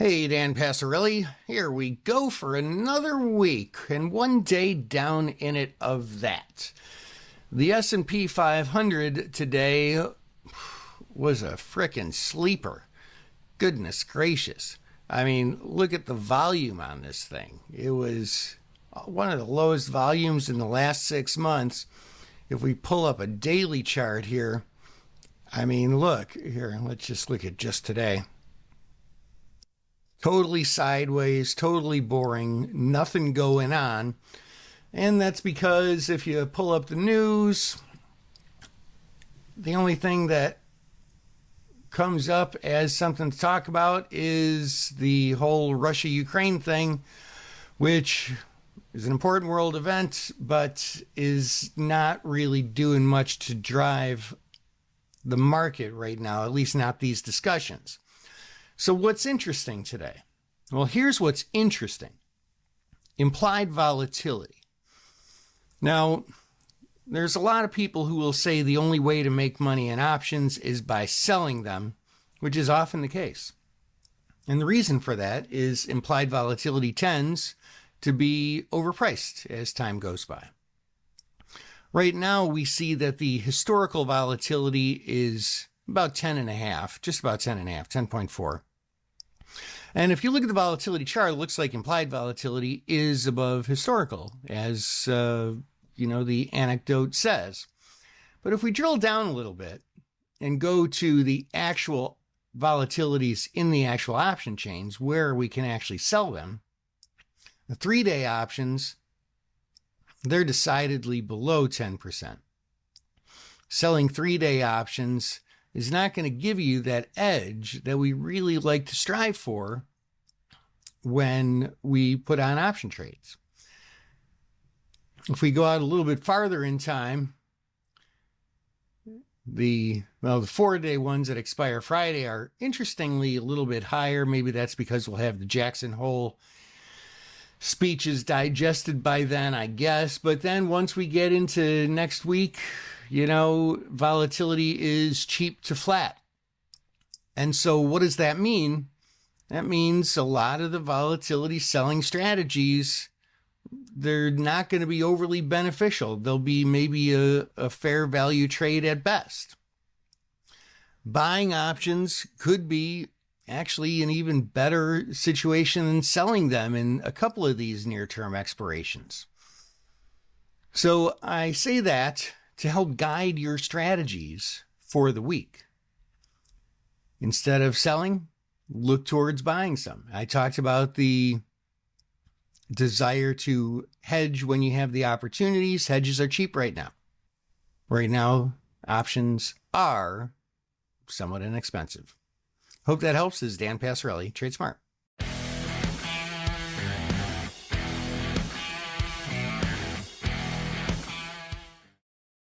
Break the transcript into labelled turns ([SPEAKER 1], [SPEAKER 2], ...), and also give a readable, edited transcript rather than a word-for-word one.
[SPEAKER 1] Hey, Dan Passarelli. Here we go for another week and one day down in it of that. The S&P 500 today was a frickin' sleeper. Goodness gracious. I mean, look at the volume on this thing. It was one of the lowest volumes in the last 6 months. If we pull up a daily chart here, I mean, look, here, let's just look at just today. Totally sideways, totally boring, nothing going on. And that's because if you pull up the news, the only thing that comes up as something to talk about is the whole Russia-Ukraine thing, which is an important world event, but is not really doing much to drive the market right now, at least not these discussions. So what's interesting today? Well, here's what's interesting. Implied volatility. Now, there's a lot of people who will say the only way to make money in options is by selling them, which is often the case. And the reason for that is implied volatility tends to be overpriced as time goes by. Right now, we see that the historical volatility is about 10.5, just about 10.5, 10.4. And if you look at the volatility chart, it looks like implied volatility is above historical, as the anecdote says. But if we drill down a little bit and go to the actual volatilities in the actual option chains where we can actually sell them, the 3-day options, they're decidedly below 10%. Selling 3-day options is not going to give you that edge that we really like to strive for when we put on option trades. If we go out a little bit farther in time, the 4-day ones that expire Friday are interestingly a little bit higher. Maybe that's because we'll have the Jackson Hole speeches digested by then, I guess. But then once we get into next week, volatility is cheap to flat. And so what does that mean? That means a lot of the volatility selling strategies, they're not going to be overly beneficial. They'll be maybe a fair value trade at best. Buying options could be actually an even better situation than selling them in a couple of these near-term expirations. So I say that to help guide your strategies for the week. Instead of selling, look towards buying some. I talked about the desire to hedge when you have the opportunities. Hedges are cheap right now. Right now, options are somewhat inexpensive. Hope that helps. This is Dan Passarelli, Trade Smart.